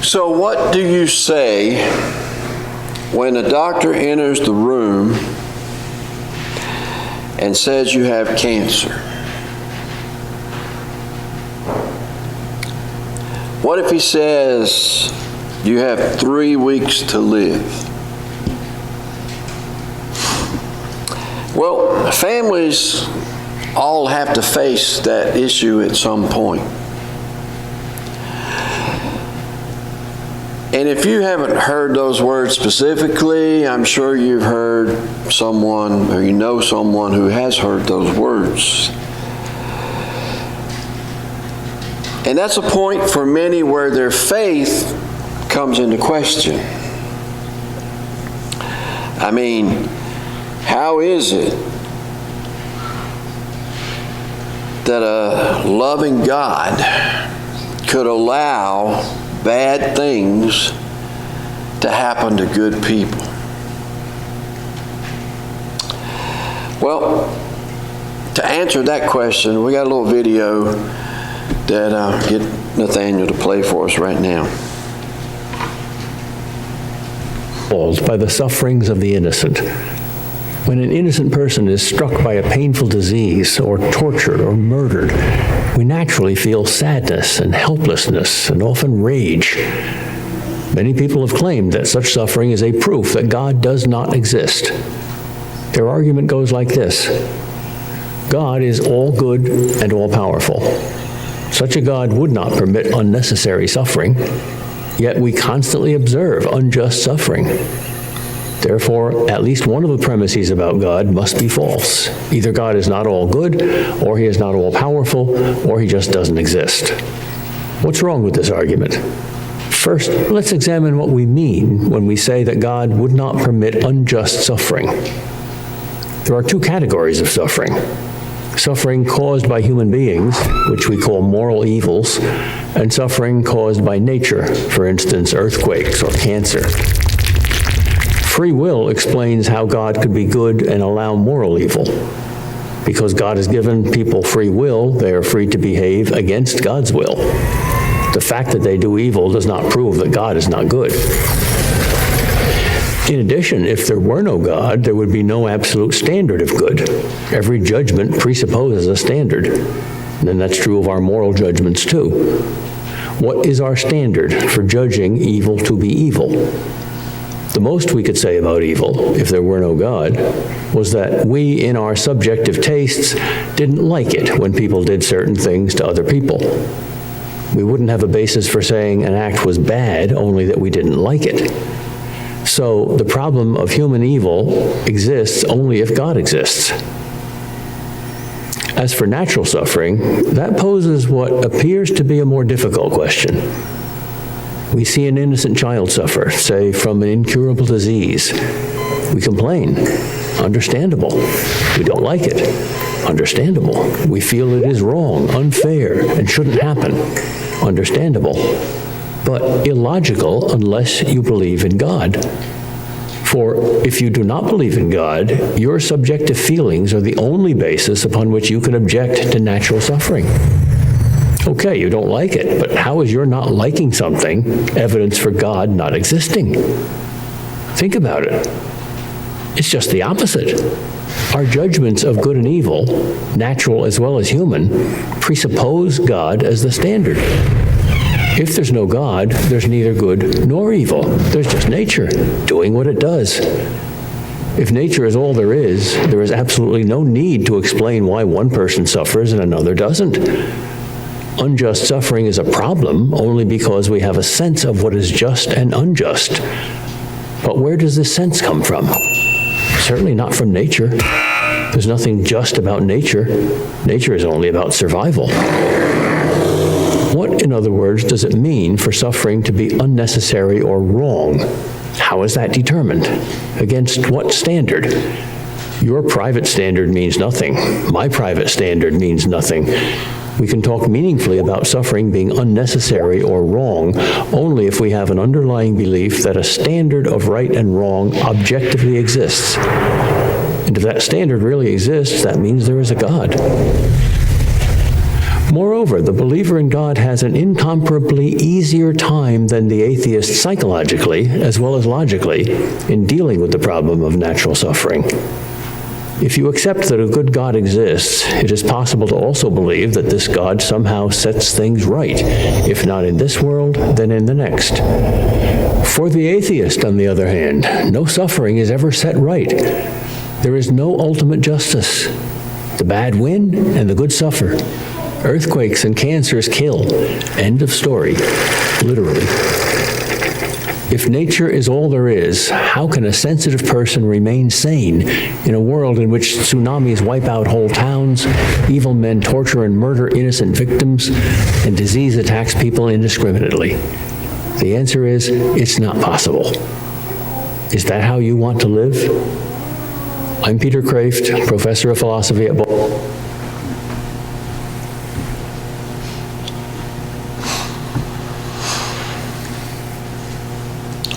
So what do you say when a doctor enters the room and says you have cancer? What if he says you have 3 weeks to live? Well, families all have to face that issue at some point. And if you haven't heard those words specifically, I'm sure you've heard someone, or you know someone who has heard those words. And that's a point for many where their faith comes into question. I mean, how is it that a loving God could allow bad things to happen to good people? Well, to answer that question, we got a little video that I'll get Nathaniel to play for us right now. By the sufferings of the innocent. When an innocent person is struck by a painful disease or tortured or murdered, we naturally feel sadness and helplessness and often rage. Many people have claimed that such suffering is a proof that God does not exist. Their argument goes like this: God is all good and all powerful. Such a God would not permit unnecessary suffering, yet we constantly observe unjust suffering. Therefore, at least one of the premises about God must be false. Either God is not all good, or he is not all powerful, or he just doesn't exist. What's wrong with this argument? First, let's examine what we mean when we say that God would not permit unjust suffering. There are two categories of suffering: suffering caused by human beings, which we call moral evils, and suffering caused by nature, for instance, earthquakes or cancer. Free will explains how God could be good and allow moral evil. Because God has given people free will, they are free to behave against God's will. The fact that they do evil does not prove that God is not good. In addition, if there were no God, there would be no absolute standard of good. Every judgment presupposes a standard, and that's true of our moral judgments too. What is our standard for judging evil to be evil? The most we could say about evil, if there were no God, was that we, in our subjective tastes, didn't like it when people did certain things to other people. We wouldn't have a basis for saying an act was bad, only that we didn't like it. So the problem of human evil exists only if God exists. As for natural suffering, that poses what appears to be a more difficult question. We see an innocent child suffer, say, from an incurable disease. We complain. Understandable. We don't like it. Understandable. We feel it is wrong, unfair, and shouldn't happen. Understandable. But illogical unless you believe in God. For if you do not believe in God, your subjective feelings are the only basis upon which you can object to natural suffering. Okay, you don't like it, but how is your not liking something evidence for God not existing? Think about it. It's just the opposite. Our judgments of good and evil, natural as well as human, presuppose God as the standard. If there's no God, there's neither good nor evil. There's just nature doing what it does. If nature is all there is absolutely no need to explain why one person suffers and another doesn't. Unjust suffering is a problem only because we have a sense of what is just and unjust. But where does this sense come from? Certainly not from nature. There's nothing just about nature. Nature is only about survival. What, in other words, does it mean for suffering to be unnecessary or wrong? How is that determined? Against what standard? Your private standard means nothing. My private standard means nothing. We can talk meaningfully about suffering being unnecessary or wrong only if we have an underlying belief that a standard of right and wrong objectively exists. And if that standard really exists, that means there is a God. Moreover, the believer in God has an incomparably easier time than the atheist psychologically, as well as logically, in dealing with the problem of natural suffering. If you accept that a good God exists, it is possible to also believe that this God somehow sets things right, if not in this world, then in the next. For the atheist, on the other hand, no suffering is ever set right. There is no ultimate justice. The bad win and the good suffer. Earthquakes and cancers kill. End of story. Literally. If nature is all there is, how can a sensitive person remain sane in a world in which tsunamis wipe out whole towns, evil men torture and murder innocent victims, and disease attacks people indiscriminately? The answer is, it's not possible. Is that how you want to live? I'm Peter Kraft, professor of philosophy at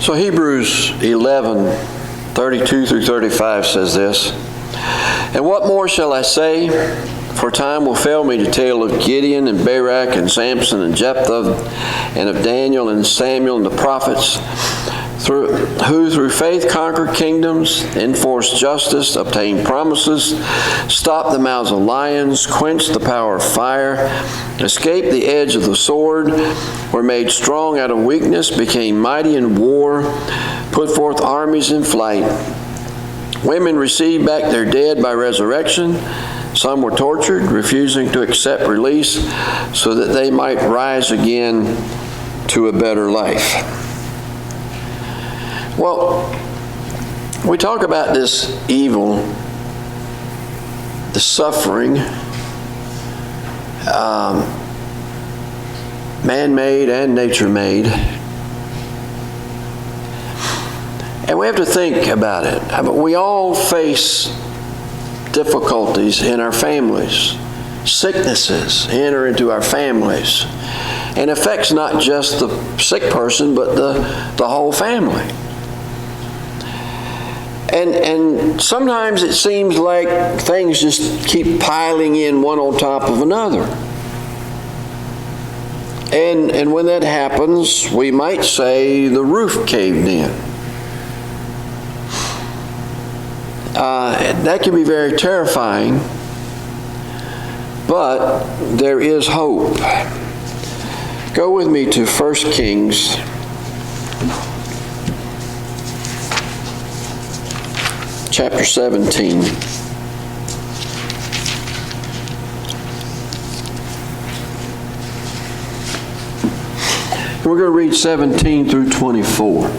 So Hebrews 11:32 through 35 says this, "And what more shall I say? For time will fail me to tell of Gideon and Barak and Samson and Jephthah, and of Daniel and Samuel and the prophets, who through faith conquered kingdoms, enforced justice, obtained promises, stopped the mouths of lions, quenched the power of fire, escaped the edge of the sword, were made strong out of weakness, became mighty in war, put forth armies in flight. Women received back their dead by resurrection. Some were tortured, refusing to accept release so that they might rise again to a better life." Well, we talk about this evil, the suffering, man-made and nature-made. And we have to think about it. We all face difficulties in our families. Sicknesses enter into our families and affects not just the sick person, but the whole family. And sometimes it seems like things just keep piling in one on top of another. And when that happens, we might say the roof caved in. That can be very terrifying, but there is hope. Go with me to 1 Kings chapter 17. We're going to read 17 through 24.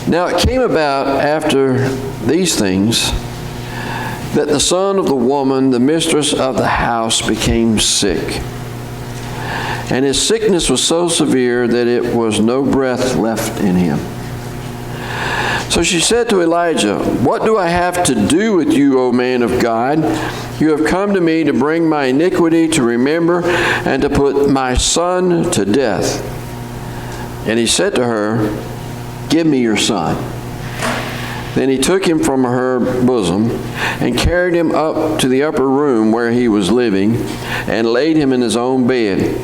Now it came about after these things that the son of the woman, the mistress of the house, became sick. And his sickness was so severe that it was no breath left in him. So she said to Elijah, "What do I have to do with you, O man of God? You have come to me to bring my iniquity to remember and to put my son to death." And he said to her, "Give me your son." Then he took him from her bosom and carried him up to the upper room where he was living and laid him in his own bed.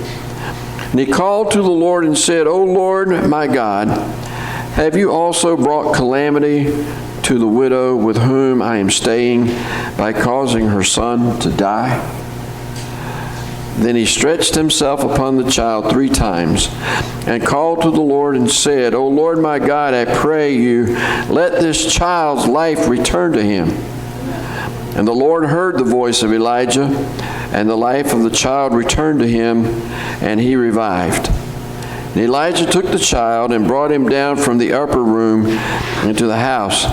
And he called to the Lord and said, "O Lord, my God, have you also brought calamity to the widow with whom I am staying by causing her son to die?" Then he stretched himself upon the child 3 times and called to the Lord and said, "O Lord my God, I pray you, let this child's life return to him." And the Lord heard the voice of Elijah, and the life of the child returned to him, and he revived. And Elijah took the child and brought him down from the upper room into the house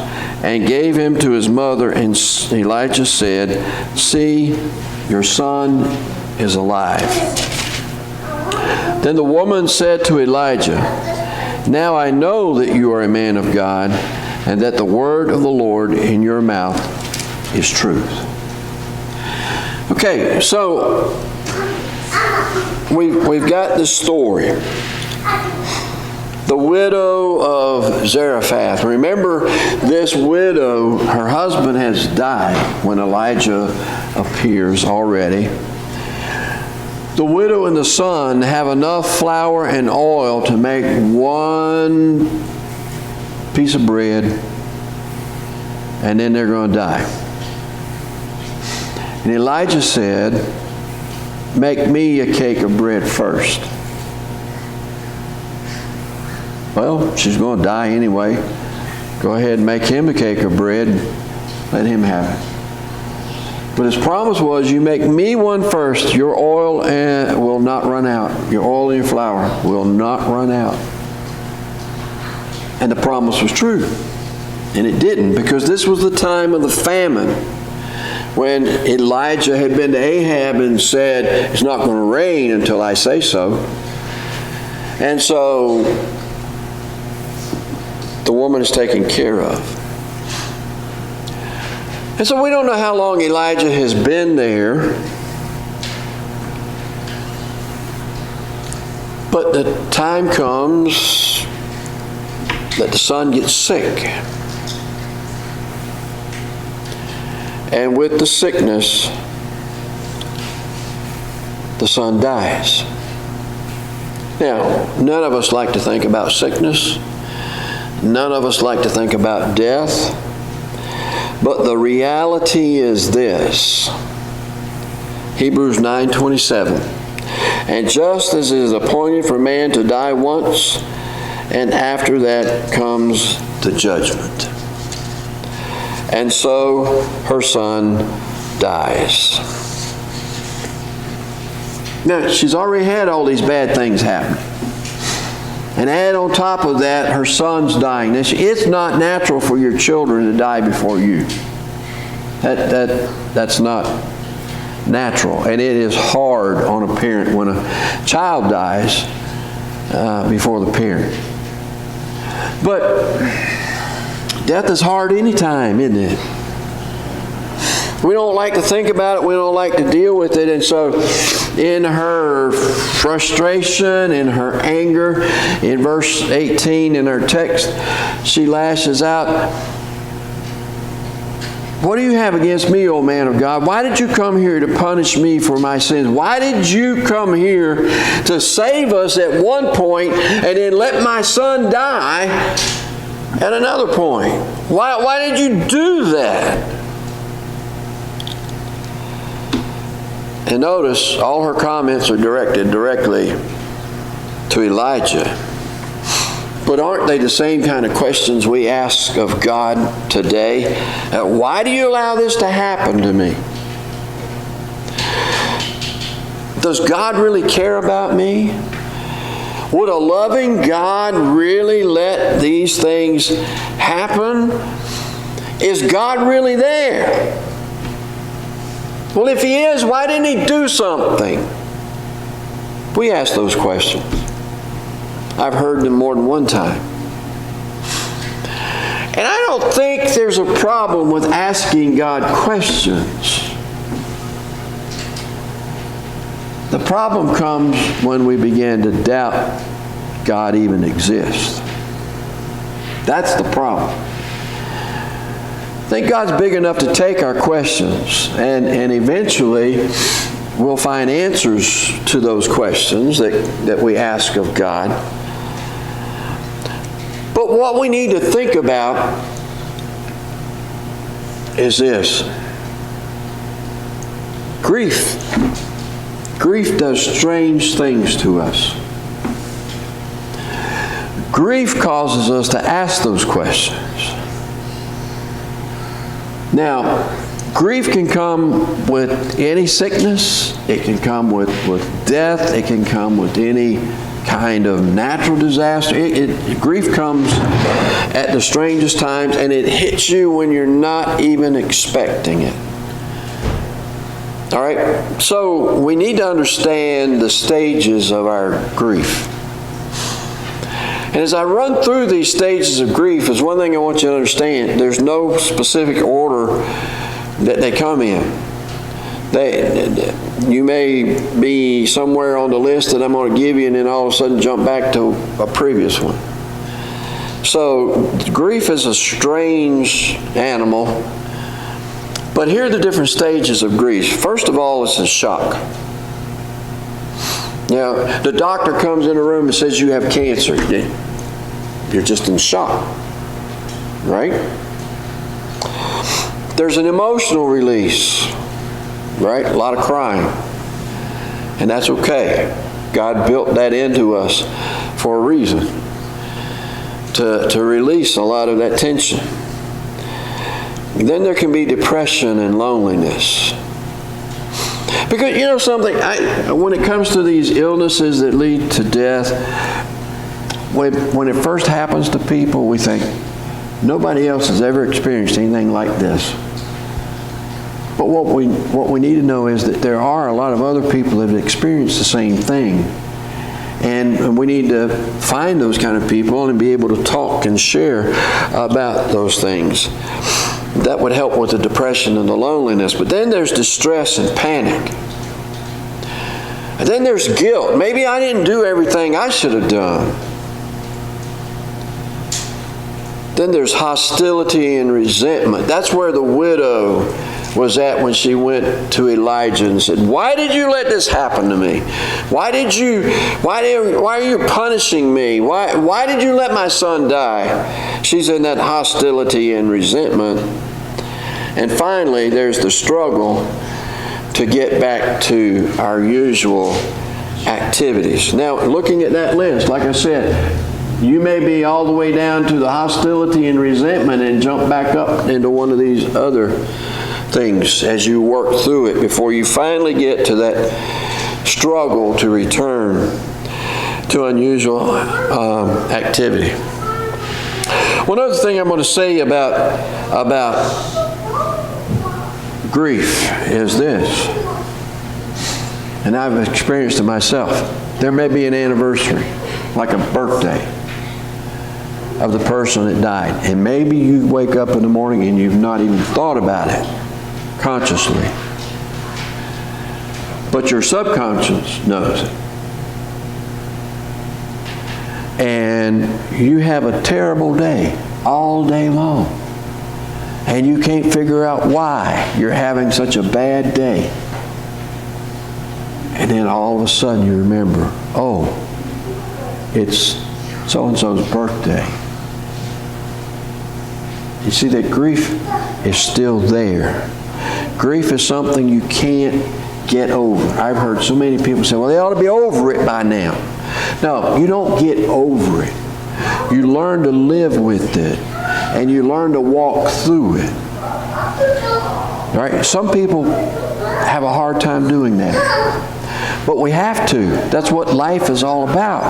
and gave him to his mother. And Elijah said, "See, your son is alive." Then the woman said to Elijah, "Now I know that you are a man of God, and that the word of the Lord in your mouth is truth." Okay, so we've got this story. The widow of Zarephath. Remember, this widow, her husband has died when Elijah appears already. the widow and the son have enough flour and oil to make one piece of bread, and then they're going to die. And Elijah said, make me a cake of bread first. Well, she's going to die anyway. Go ahead and make him a cake of bread. Let him have it. But his promise was, you make me one first, your oil will not run out. Your oil and your flour will not run out. And the promise was true. And it didn't, because this was the time of the famine, when Elijah had been to Ahab and said, it's not going to rain until I say so. And so the woman is taken care of. And so we don't know how long Elijah has been there, but the time comes that the son gets sick. And with the sickness, the son dies. Now, none of us like to think about sickness. None of us like to think about death. But the reality is this. Hebrews 9:27. And just as it is appointed for man to die once, and after that comes the judgment. And so her son dies. Now, she's already had all these bad things happen. And add on top of that, her son's dying. Now, it's not natural for your children to die before you. That's not natural. And it is hard on a parent when a child dies before the parent. But death is hard anytime, isn't it? We don't like to think about it. We don't like to deal with it. And so in her frustration, in her anger, in verse 18 in our text, she lashes out, what do you have against me, O man of God? Why did you come here to punish me for my sins? Why did you come here to save us at one point and then let my son die at another point? Why did you do that? And notice all her comments are directed directly to Elijah. But aren't they the same kind of questions we ask of God today? Why do you allow this to happen to me? Does God really care about me? Would a loving God really let these things happen? Is God really there? Well, if He is, why didn't He do something? We ask those questions. I've heard them more than one time. And I don't think there's a problem with asking God questions. The problem comes when we begin to doubt God even exists. That's the problem. I think God's big enough to take our questions, and eventually we'll find answers to those questions that we ask of God. But what we need to think about is this. Grief. Grief does strange things to us. Grief causes us to ask those questions. Now, grief can come with any sickness. It can come with death. It can come with any kind of natural disaster. Grief comes at the strangest times, and it hits you when you're not even expecting it. All right? So we need to understand the stages of our grief. And as I run through these stages of grief, there's one thing I want you to understand. There's no specific order that they come in. You may be somewhere on the list that I'm going to give you, and then all of a sudden jump back to a previous one. So grief is a strange animal. But here are the different stages of grief. First of all, it's a shock. Now, the doctor comes in the room and says you have cancer. You're just in shock, right? There's an emotional release, right? A lot of crying. And that's okay. God built that into us for a reason, to release a lot of that tension. And then there can be depression and loneliness. Because, you know something, when it comes to these illnesses that lead to death, when it first happens to people, we think, nobody else has ever experienced anything like this. But what we need to know is that there are a lot of other people that have experienced the same thing. And we need to find those kind of people and be able to talk and share about those things. That would help with the depression and the loneliness. But then there's distress and panic. And then there's guilt. Maybe I didn't do everything I should have done. Then there's hostility and resentment. That's where the widow was at when she went to Elijah and said, "Why did you let this happen to me? Why are you punishing me? Why did you let my son die?" She's in that hostility and resentment. And finally, there's the struggle to get back to our usual activities. Now, looking at that list, like I said, you may be all the way down to the hostility and resentment and jump back up into one of these other things as you work through it before you finally get to that struggle to return to unusual activity. One other thing I'm going to say about grief is this, and I've experienced it myself. There may be an anniversary, like a birthday of the person that died, and maybe you wake up in the morning and you've not even thought about it consciously, but your subconscious knows it. And you have a terrible day all day long, and you can't figure out why you're having such a bad day. And then all of a sudden you remember, oh, it's so-and-so's birthday. You see that grief is still there. Grief is something you can't get over. I've heard so many people say, well, they ought to be over it by now. No, you don't get over it. You learn to live with it, and you learn to walk through it. Right? Some people have a hard time doing that. But we have to. That's what life is all about.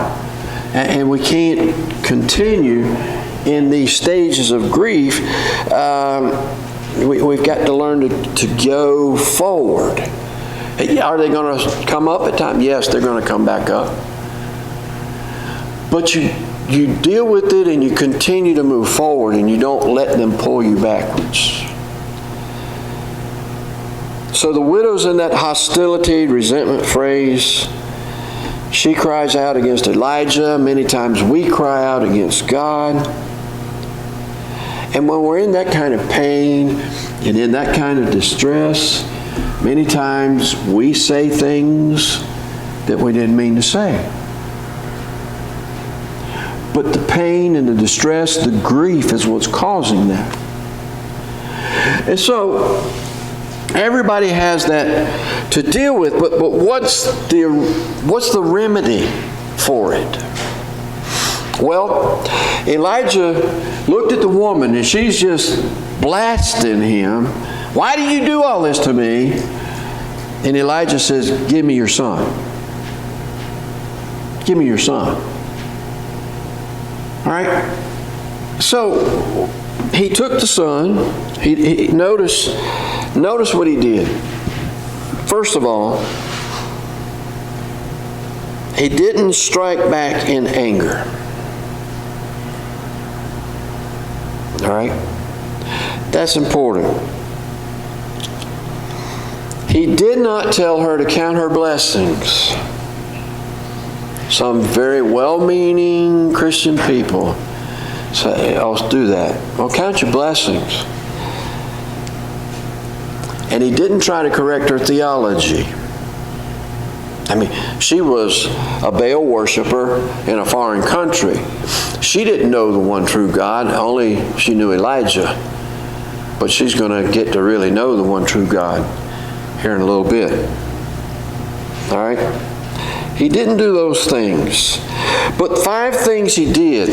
And we can't continue in these stages of grief. We've got to learn to go forward. Are they going to come up at times? Yes, they're going to come back up. But you deal with it and you continue to move forward, and you don't let them pull you backwards. So the widow's in that hostility, resentment phrase. She cries out against Elijah. Many times we cry out against God. And when we're in that kind of pain and in that kind of distress, many times we say things that we didn't mean to say. But the pain and the distress, the grief is what's causing that. And so everybody has that to deal with, but what's the remedy for it? Well, Elijah looked at the woman and she's just blasting him. Why do you do all this to me? And Elijah says, give me your son. Give me your son. All right? So he took the son. He notice what he did. First of all, he didn't strike back in anger. All right? That's important. He did not tell her to count her blessings. Some very well-meaning Christian people say, "Oh, do that." Well, count your blessings. And he didn't try to correct her theology. I mean, she was a Baal worshiper in a foreign country. She didn't know the one true God, only she knew Elijah. But she's going to get to really know the one true God here in a little bit. All right? He didn't do those things. But 5 things he did.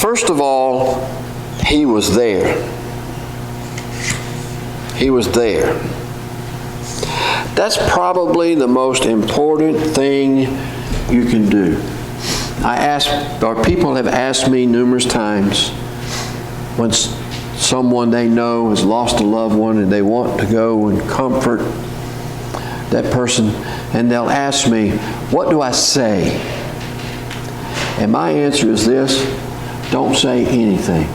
First of all, he was there. He was there. That's probably the most important thing you can do. People have asked me numerous times when someone they know has lost a loved one and they want to go and comfort that person, and they'll ask me, what do I say? And my answer is this: don't say anything.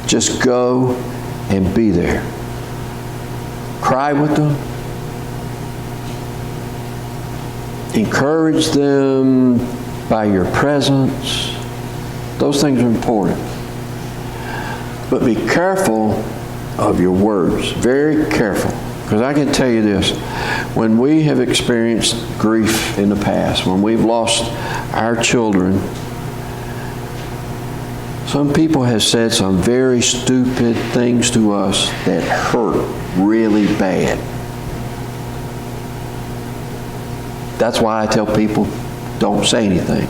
Just go and be there. Cry with them. Encourage them by your presence. Those things are important. But be careful of your words. Very careful. Because I can tell you this. When we have experienced grief in the past, when we've lost our children, some people have said some very stupid things to us that hurt really bad. That's why I tell people, don't say anything.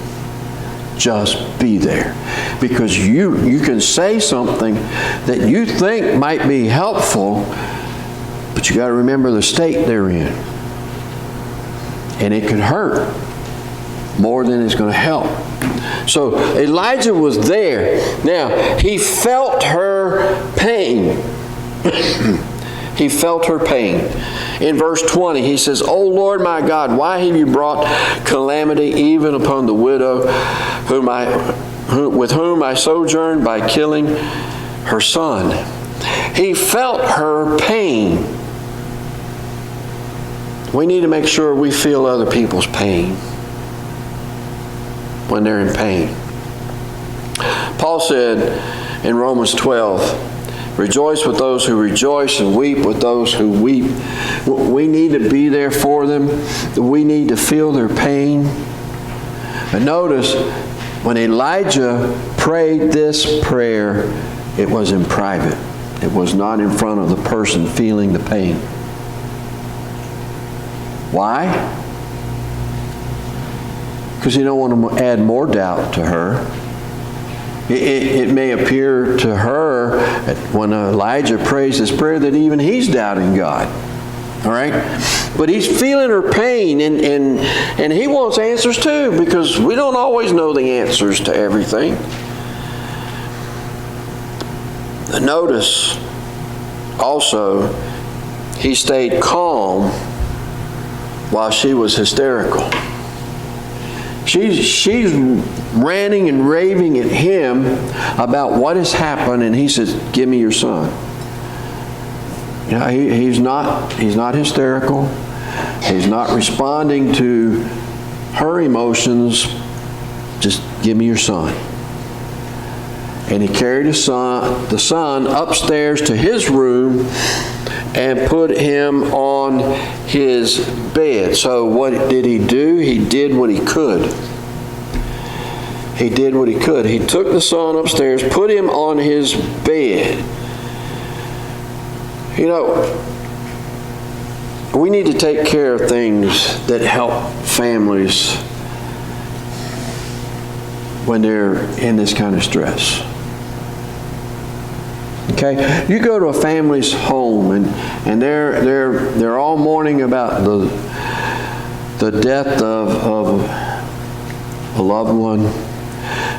Just be there. Because you can say something that you think might be helpful, but you got to remember the state they're in. And it could hurt more than it's going to help. So Elijah was there. Now, he felt her pain. He felt her pain. In verse 20, he says, O Lord my God, why have you brought calamity even upon the widow with whom I sojourned by killing her son? He felt her pain. We need to make sure we feel other people's pain when they're in pain. Paul said in Romans 12, rejoice with those who rejoice and weep with those who weep. We need to be there for them. We need to feel their pain. But notice, when Elijah prayed this prayer, it was in private. It was not in front of the person feeling the pain. Why? Because you don't want to add more doubt to her. It may appear to her when Elijah prays this prayer that even he's doubting God. All right? But he's feeling her pain, and he wants answers too, because we don't always know the answers to everything. Notice also, he stayed calm while she was hysterical. She's ranting and raving at him about what has happened, and he says, give me your son. You know, he's not hysterical. He's not responding to her emotions. Just give me your son. And he carried the son upstairs to his room and put him on his bed. So what did he do? He did what he could. He did what he could. He took the son upstairs, put him on his bed. You know, we need to take care of things that help families when they're in this kind of stress. Okay, you go to a family's home and they're all mourning about the death of a loved one.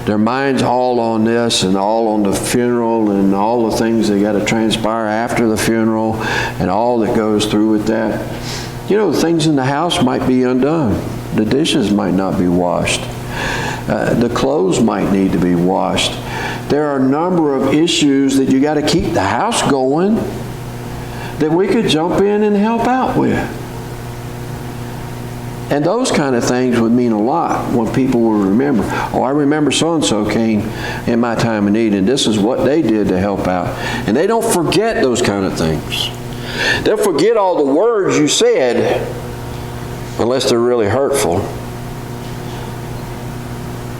Their mind's all on this and all on the funeral and all the things that got to transpire after the funeral and all that goes through with that. You know, things in the house might be undone. The dishes might not be washed. The clothes might need to be washed. There are a number of issues that you got to keep the house going that we could jump in and help out with. And those kind of things would mean a lot when people will remember. Oh, I remember so-and-so came in my time of need, and this is what they did to help out. And they don't forget those kind of things. They'll forget all the words you said, unless they're really hurtful.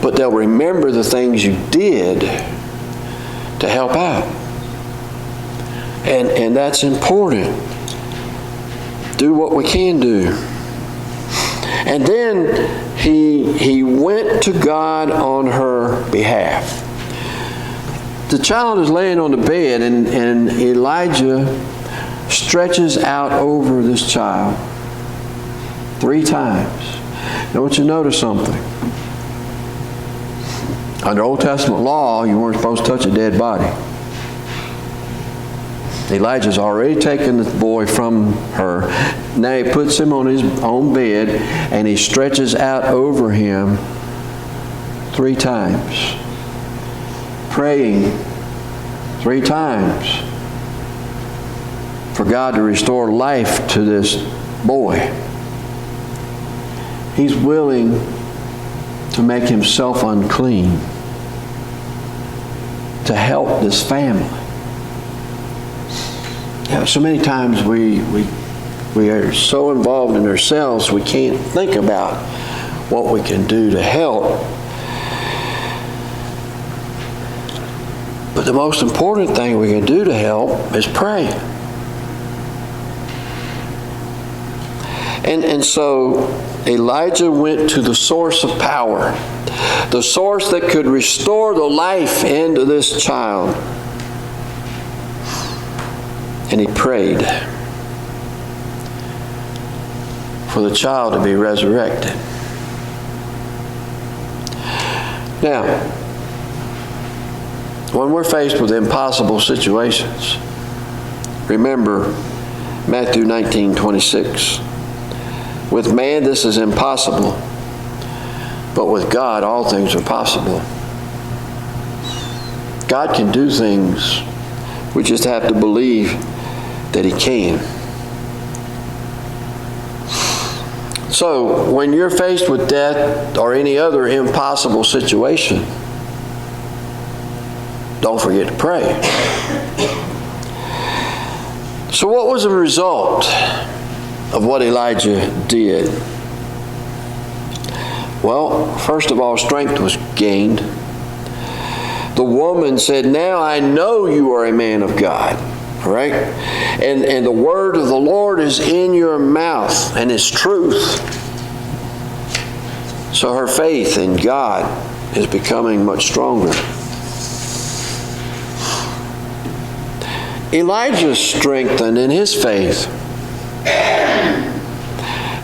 But they'll remember the things you did to help out. And that's important. Do what we can do. And then he went to God on her behalf. The child is laying on the bed, and Elijah stretches out over this child 3 times. Now, I want you to notice something. Under Old Testament law, you weren't supposed to touch a dead body. Elijah's already taken the boy from her. Now he puts him on his own bed, and he stretches out over him 3 times, praying 3 times for God to restore life to this boy. He's willing to make himself unclean to help this family. So many times we are so involved in ourselves we can't think about what we can do to help. But the most important thing we can do to help is pray. And so Elijah went to the source of power, the source that could restore the life into this child. And he prayed for the child to be resurrected. Now, when we're faced with impossible situations, remember Matthew 19:26. With man this is impossible, but with God all things are possible. God can do things. We just have to believe that He can. So, when you're faced with death or any other impossible situation, don't forget to pray. So what was the result of what Elijah did? Well, first of all, strength was gained. The woman said, "Now I know you are a man of God." Right? And the word of the Lord is in your mouth and is truth. So her faith in God is becoming much stronger. Elijah strengthened in his faith.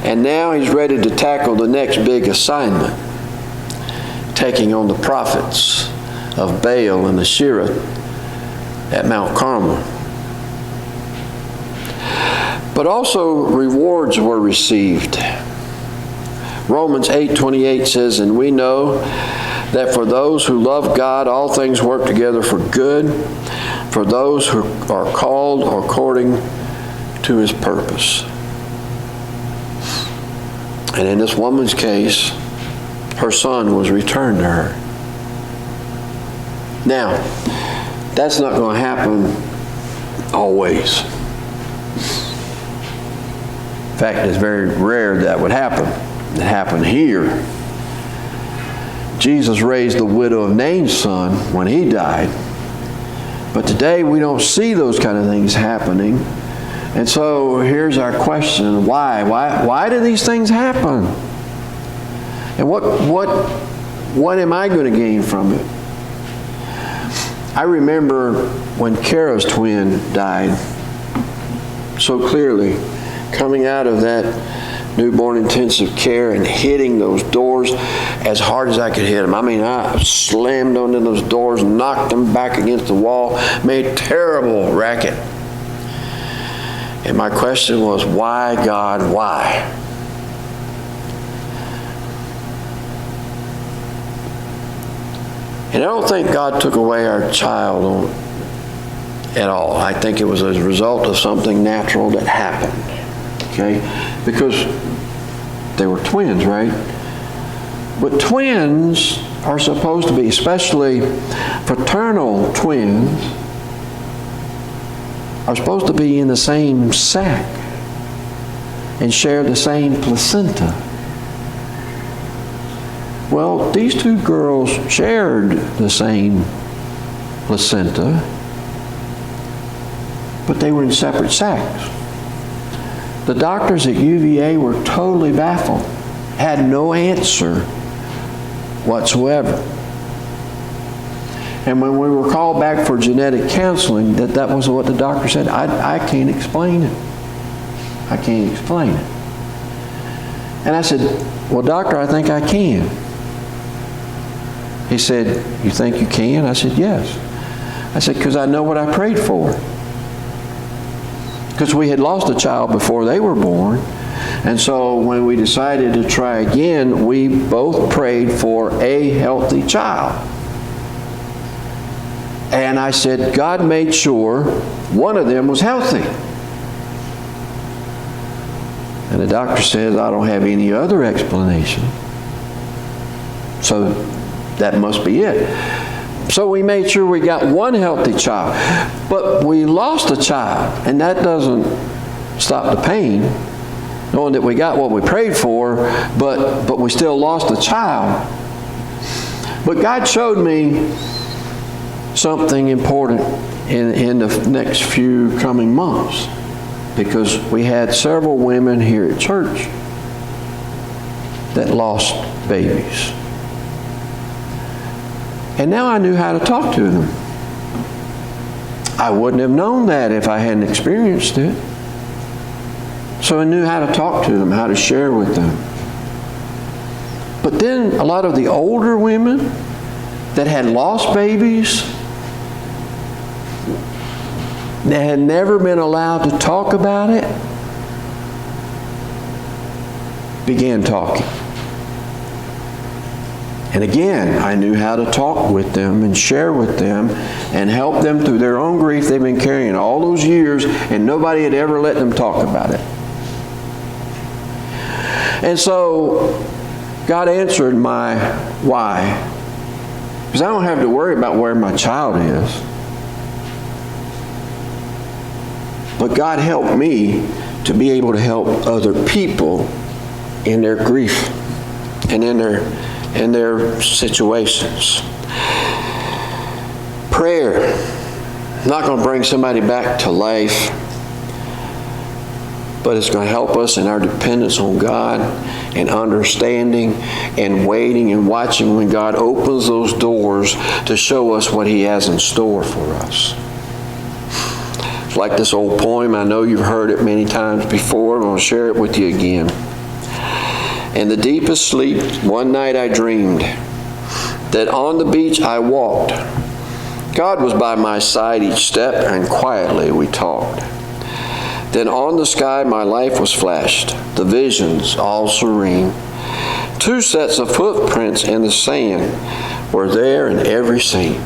And now he's ready to tackle the next big assignment, taking on the prophets of Baal and Asherah at Mount Carmel. But also rewards were received. Romans 8:28 says, "And we know that for those who love God, all things work together for good, for those who are called according to His purpose." And in this woman's case, her son was returned to her. Now, that's not going to happen always. In fact, it's very rare that would happen. It happened here. Jesus raised the widow of Nain's son when he died. But today we don't see those kind of things happening. And so here's our question. Why do these things happen? And what am I going to gain from it? I remember when Kara's twin died so clearly, coming out of that newborn intensive care and hitting those doors as hard as I could hit them. I mean, I slammed onto those doors, knocked them back against the wall, made terrible racket. And my question was, why, God, why? And I don't think God took away our child at all. I think it was a result of something natural that happened. Okay? Because they were twins, right? But twins are supposed to be, especially fraternal twins, are supposed to be in the same sac and share the same placenta. Well, these two girls shared the same placenta, but they were in separate sacs. The doctors at UVA were totally baffled, had no answer whatsoever. And when we were called back for genetic counseling, that was what the doctor said. I can't explain it. I can't explain it. And I said, well, doctor, I think I can. He said, you think you can? I said, yes. I said, because I know what I prayed for. Because we had lost a child before they were born. And so when we decided to try again, we both prayed for a healthy child. And I said, God made sure one of them was healthy. And the doctor says, I don't have any other explanation. So that must be it. So we made sure we got one healthy child. But we lost a child, and that doesn't stop the pain, knowing that we got what we prayed for, but we still lost a child. But God showed me something important in the next few coming months, because we had several women here at church that lost babies. And now I knew how to talk to them. I wouldn't have known that if I hadn't experienced it. So I knew how to talk to them, how to share with them. But then a lot of the older women that had lost babies, that had never been allowed to talk about it, began talking. And again, I knew how to talk with them and share with them and help them through their own grief they've been carrying all those years, and nobody had ever let them talk about it. And so God answered my why. Because I don't have to worry about where my child is. But God helped me to be able to help other people in their grief and in their situations. Prayer, not going to bring somebody back to life, but it's going to help us in our dependence on God and understanding and waiting and watching when God opens those doors to show us what He has in store for us. It's like this old poem. I know you've heard it many times before. I'm going to share it with you again. In the deepest sleep, one night I dreamed that on the beach I walked. God was by my side each step, and quietly we talked. Then on the sky my life was flashed, the visions all serene. 2 sets of footprints in the sand were there in every scene.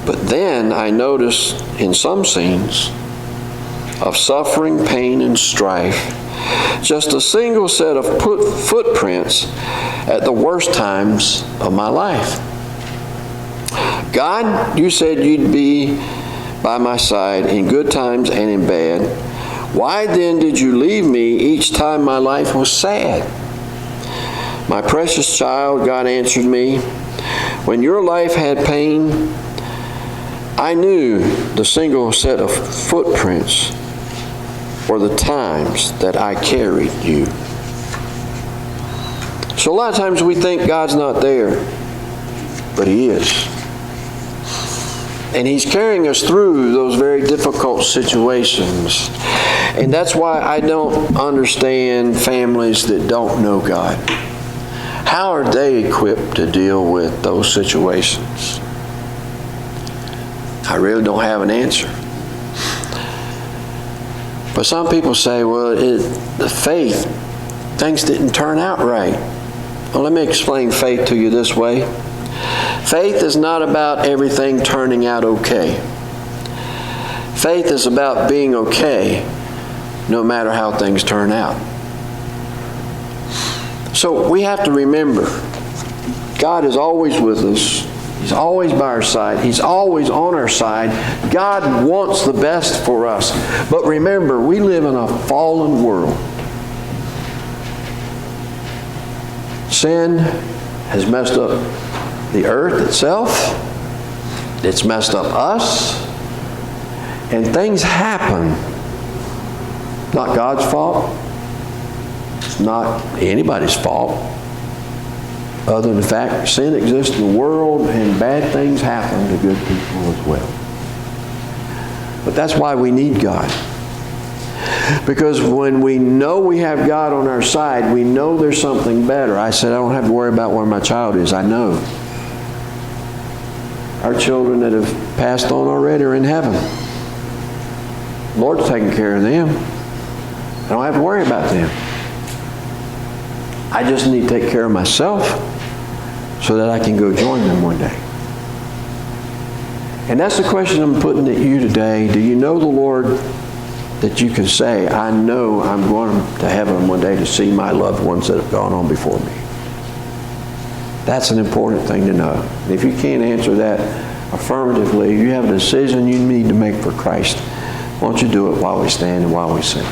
But then I noticed in some scenes of suffering, pain, and strife, just a single set of footprints at the worst times of my life. God, you said you'd be by my side in good times and in bad. Why then did you leave me each time my life was sad? My precious child, God answered me, when your life had pain, I knew the single set of footprints were the times that I carried you. So a lot of times we think God's not there, but He is. And He's carrying us through those very difficult situations. And that's why I don't understand families that don't know God. How are they equipped to deal with those situations? I really don't have an answer. But some people say, well, the faith, things didn't turn out right. Well, let me explain faith to you this way. Faith is not about everything turning out okay. Faith is about being okay no matter how things turn out. So we have to remember, God is always with us, He's always by our side. He's always on our side. God wants the best for us. But remember, we live in a fallen world. Sin has messed up the earth itself. It's messed up us. And things happen. Not God's fault. It's not anybody's fault. Other than the fact sin exists in the world and bad things happen to good people as well. But that's why we need God. Because when we know we have God on our side, we know there's something better. I said, I don't have to worry about where my child is. I know. Our children that have passed on already are in heaven. The Lord's taking care of them. I don't have to worry about them. I just need to take care of myself so that I can go join them one day. And that's the question I'm putting at you today. Do you know the Lord that you can say, I know I'm going to heaven one day to see my loved ones that have gone on before me? That's an important thing to know. And if you can't answer that affirmatively, you have a decision you need to make for Christ. Why don't you do it while we stand and while we sing?